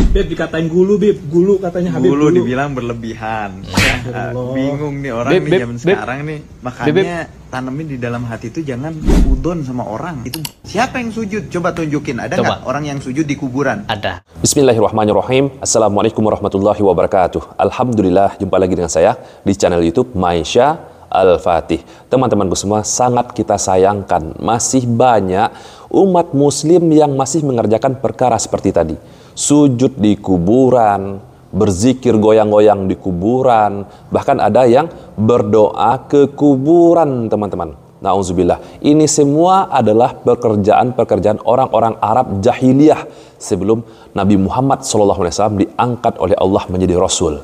Beb dikatain gulu, Beb. Gulu katanya Habib Gulu gulu. dibilang berlebihan. Astagfirullah. Bingung nih orang Beb, nih Beb, zaman Beb. sekarang nih. Makanya tanemin di dalam hati itu jangan udon sama orang. Itu siapa yang sujud? Coba tunjukin. Ada nggak orang yang sujud di kuburan? Ada. Bismillahirrahmanirrahim. Assalamualaikum warahmatullahi wabarakatuh. Alhamdulillah, jumpa lagi dengan saya di channel YouTube Maisha Al-Fatih. Teman-temanku semua, sangat kita sayangkan masih banyak umat muslim yang masih mengerjakan perkara seperti tadi. Sujud di kuburan, berzikir goyang-goyang di kuburan, bahkan ada yang berdoa ke kuburan, teman-teman. Nauzubillah. Ini semua adalah pekerjaan-pekerjaan orang-orang Arab jahiliyah sebelum Nabi Muhammad SAW diangkat oleh Allah menjadi Rasul.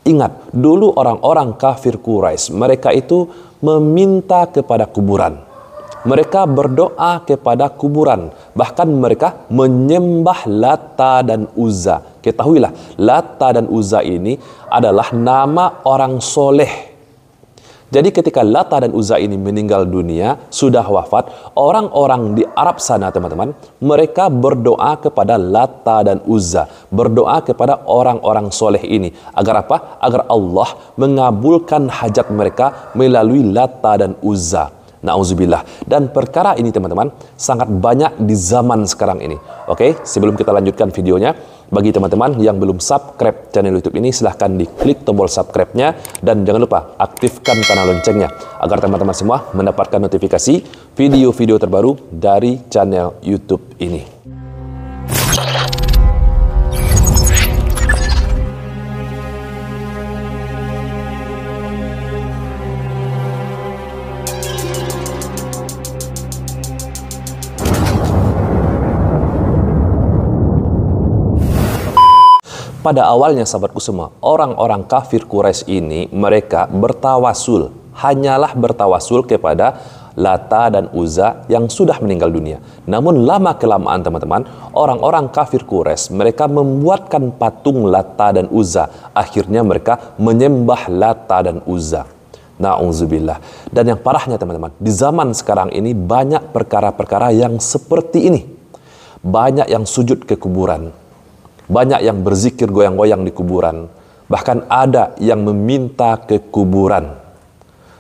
Ingat, dulu orang-orang kafir Quraisy, mereka itu meminta kepada kuburan. Mereka berdoa kepada kuburan. Bahkan mereka menyembah Lata dan Uzza. Ketahuilah, Lata dan Uzza ini adalah nama orang soleh. Jadi ketika Lata dan Uzza ini meninggal dunia, sudah wafat, orang-orang di Arab sana, teman-teman, mereka berdoa kepada Lata dan Uzza, berdoa kepada orang-orang soleh ini. Agar apa? Agar Allah mengabulkan hajat mereka melalui Lata dan Uzza. Nauzubillah. Dan perkara ini, teman-teman, sangat banyak di zaman sekarang ini. Oke, sebelum kita lanjutkan videonya, bagi teman-teman yang belum subscribe channel YouTube ini, silahkan diklik tombol subscribe-nya dan jangan lupa aktifkan tanda loncengnya agar teman-teman semua mendapatkan notifikasi video-video terbaru dari channel YouTube ini. Pada awalnya, sahabatku semua, orang-orang kafir Quraisy ini mereka bertawasul, hanyalah bertawasul kepada Lata dan Uzza yang sudah meninggal dunia. Namun lama-kelamaan, teman-teman, orang-orang kafir Quraisy mereka membuatkan patung Lata dan Uzza. Akhirnya mereka menyembah Lata dan Uzza. Na'udzubillah. Dan yang parahnya, teman-teman, di zaman sekarang ini banyak perkara-perkara yang seperti ini. Banyak yang sujud ke kuburan. Banyak yang berzikir goyang-goyang di kuburan. Bahkan ada yang meminta ke kuburan.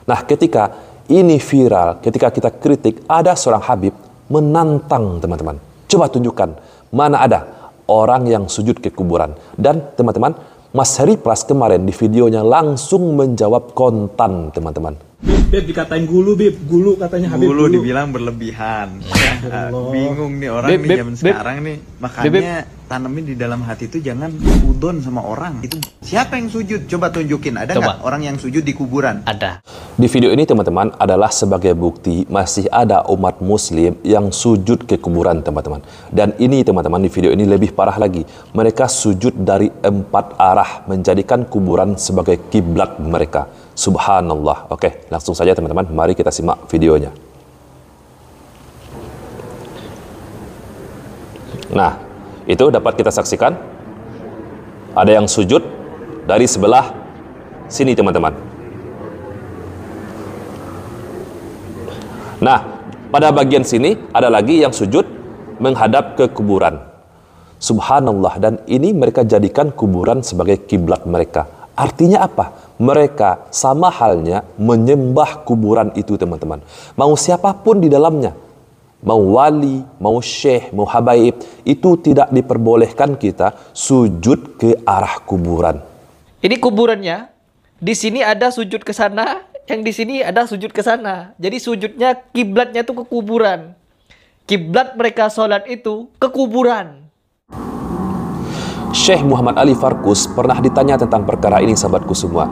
Nah, ketika ini viral, ketika kita kritik, ada seorang Habib menantang, teman-teman. Coba tunjukkan, mana ada orang yang sujud ke kuburan. Dan, teman-teman, Mas Heri Pras kemarin di videonya langsung menjawab kontan, teman-teman. Beb dikatain gulu, Beb. Gulu katanya Habib Gulu gulu. dibilang berlebihan. Bingung nih orang Beb, nih Beb, zaman Beb. sekarang nih. Makanya tanemin di dalam hati itu jangan udon sama orang. Itu siapa yang sujud? Coba tunjukin. Ada nggak orang yang sujud di kuburan? Ada. Di video ini, teman-teman, adalah sebagai bukti masih ada umat muslim yang sujud ke kuburan, teman-teman. Dan ini, teman-teman, di video ini lebih parah lagi. Mereka sujud dari 4 arah, menjadikan kuburan sebagai kiblat mereka. Subhanallah. Oke, langsung saja, teman-teman, mari kita simak videonya. Nah, itu dapat kita saksikan. Ada yang sujud dari sebelah sini, teman-teman. Nah, pada bagian sini ada lagi yang sujud menghadap ke kuburan. Subhanallah. Dan ini mereka jadikan kuburan sebagai kiblat mereka. Artinya apa? Mereka sama halnya menyembah kuburan itu, teman-teman. Mau siapapun di dalamnya. Mau wali, mau syekh, mau habaib, itu tidak diperbolehkan kita sujud ke arah kuburan. Ini kuburannya. Di sini ada sujud ke sana, yang di sini ada sujud ke sana. Jadi sujudnya, kiblatnya itu ke kuburan. Kiblat mereka sholat itu ke kuburan. Syekh Muhammad Ali Farkus pernah ditanya tentang perkara ini, sahabatku semua.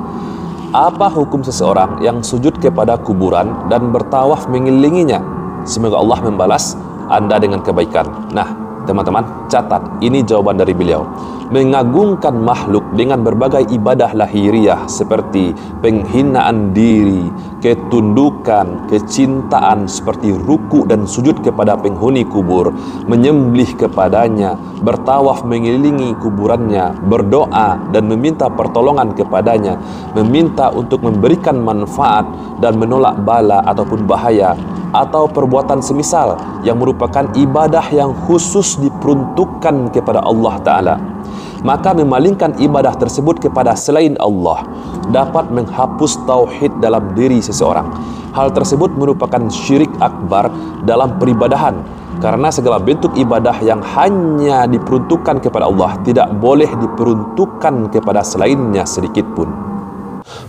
Apa hukum seseorang yang sujud kepada kuburan dan bertawaf mengelilinginya? Semoga Allah membalas Anda dengan kebaikan. Nah, teman-teman, catat, ini jawaban dari beliau. Mengagungkan makhluk dengan berbagai ibadah lahiriah seperti penghinaan diri, ketundukan, kecintaan seperti ruku dan sujud kepada penghuni kubur, menyembelih kepadanya, bertawaf mengelilingi kuburannya, berdoa dan meminta pertolongan kepadanya, meminta untuk memberikan manfaat dan menolak bala ataupun bahaya, atau perbuatan semisal yang merupakan ibadah yang khusus diperuntukkan kepada Allah Ta'ala. Maka memalingkan ibadah tersebut kepada selain Allah dapat menghapus tauhid dalam diri seseorang. Hal tersebut merupakan syirik akbar dalam peribadahan, karena segala bentuk ibadah yang hanya diperuntukkan kepada Allah tidak boleh diperuntukkan kepada selainnya sedikit pun.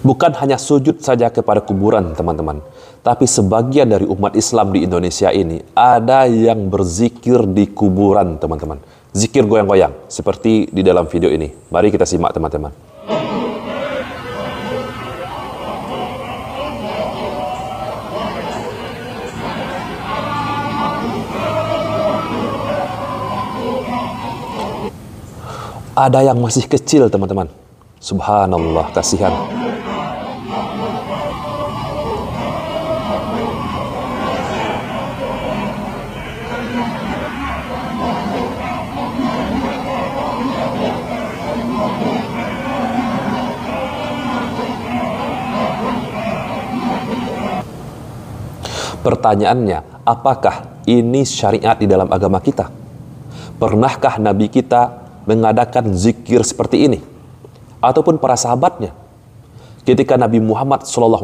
Bukan hanya sujud saja kepada kuburan, teman-teman, tapi sebagian dari umat Islam di Indonesia ini ada yang berzikir di kuburan, teman-teman. Zikir goyang-goyang seperti di dalam video ini. Mari kita simak, teman-teman. Ada yang masih kecil, teman-teman. Subhanallah, kasihan. Pertanyaannya, apakah ini syariat di dalam agama kita? Pernahkah Nabi kita mengadakan zikir seperti ini? Ataupun para sahabatnya? Ketika Nabi Muhammad SAW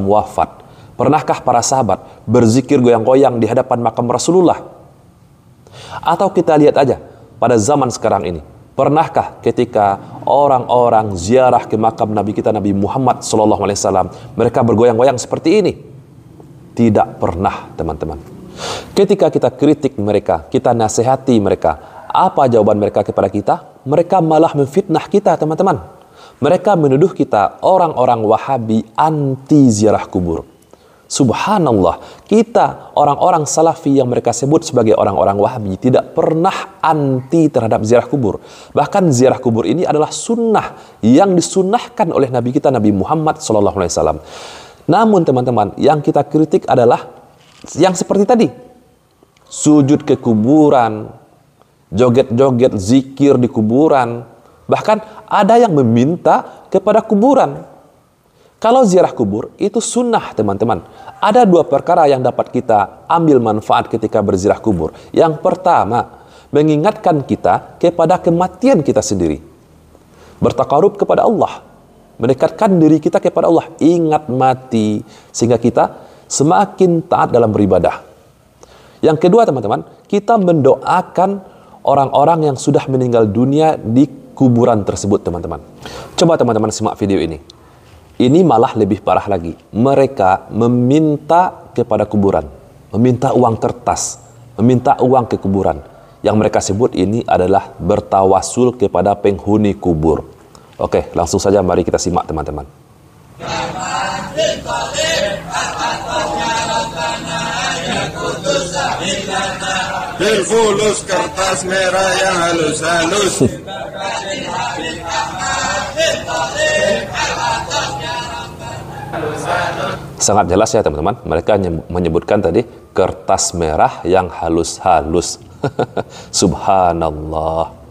wafat, pernahkah para sahabat berzikir goyang-goyang di hadapan makam Rasulullah? Atau kita lihat aja pada zaman sekarang ini, pernahkah ketika orang-orang ziarah ke makam Nabi kita Nabi Muhammad SAW mereka bergoyang-goyang seperti ini? Tidak pernah, teman-teman. Ketika kita kritik mereka, kita nasihati mereka, apa jawaban mereka kepada kita? Mereka malah memfitnah kita, teman-teman. Mereka menuduh kita orang-orang Wahabi anti ziarah kubur. Subhanallah, kita orang-orang Salafi yang mereka sebut sebagai orang-orang Wahabi tidak pernah anti terhadap ziarah kubur. Bahkan ziarah kubur ini adalah sunnah yang disunnahkan oleh Nabi kita Nabi Muhammad SAW. Namun teman-teman, yang kita kritik adalah yang seperti tadi. Sujud ke kuburan, joget-joget zikir di kuburan. Bahkan ada yang meminta kepada kuburan. Kalau ziarah kubur itu sunnah, teman-teman. Ada dua perkara yang dapat kita ambil manfaat ketika berziarah kubur. Yang pertama, mengingatkan kita kepada kematian kita sendiri. Bertakarub kepada Allah. Mendekatkan diri kita kepada Allah. Ingat mati. Sehingga kita semakin taat dalam beribadah. Yang kedua, teman-teman, kita mendoakan orang-orang yang sudah meninggal dunia di kuburan tersebut, teman-teman. Coba teman-teman simak video ini. Ini malah lebih parah lagi. Mereka meminta kepada kuburan. Meminta uang kertas. Meminta uang ke kuburan. Yang mereka sebut ini adalah bertawasul kepada penghuni kubur. Oke, langsung saja mari kita simak, teman-teman. Bilfulus kertas merah yang halus-halus. Sangat jelas ya, teman-teman. Mereka menyebutkan tadi kertas merah yang halus-halus. Subhanallah.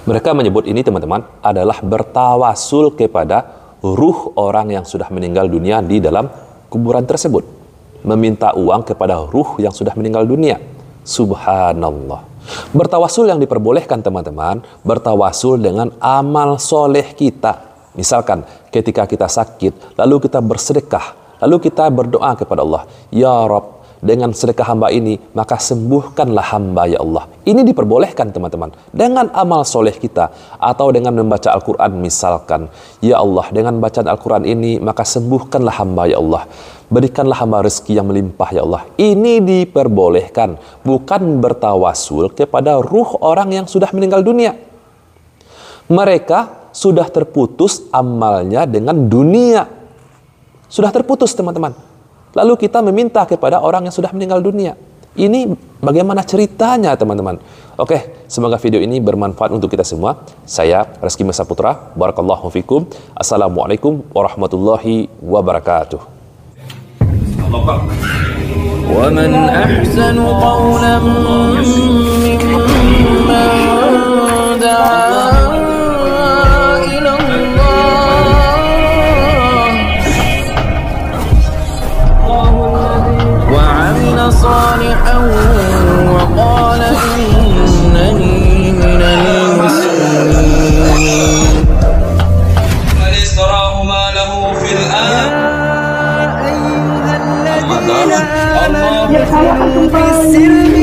Mereka menyebut ini, teman-teman, adalah bertawasul kepada ruh orang yang sudah meninggal dunia di dalam kuburan tersebut. Meminta uang kepada ruh yang sudah meninggal dunia. Subhanallah. Bertawasul yang diperbolehkan, teman-teman, bertawasul dengan amal soleh kita. Misalkan ketika kita sakit, lalu kita bersedekah, lalu kita berdoa kepada Allah, Ya Rabb, dengan sedekah hamba ini, maka sembuhkanlah hamba, ya Allah. Ini diperbolehkan, teman-teman. Dengan amal soleh kita, atau dengan membaca Al-Quran misalkan. Ya Allah, dengan bacaan Al-Quran ini, maka sembuhkanlah hamba, ya Allah. Berikanlah hamba rezeki yang melimpah, ya Allah. Ini diperbolehkan. Bukan bertawasul kepada ruh orang yang sudah meninggal dunia. Mereka sudah terputus amalnya dengan dunia. sudah terputus teman-teman. Lalu kita meminta kepada orang yang sudah meninggal dunia. Ini bagaimana ceritanya teman-teman? Oke, semoga video ini bermanfaat untuk kita semua. Saya Reski Mesa Putra. Barakallahu fikum. Assalamualaikum warahmatullahi wabarakatuh. ومن أحسن قولا ممن دعا إلى الله وعمل صالحا وقال إنني من المسلمين من اشتراه ما له في الآن الذين آمنوا في السلم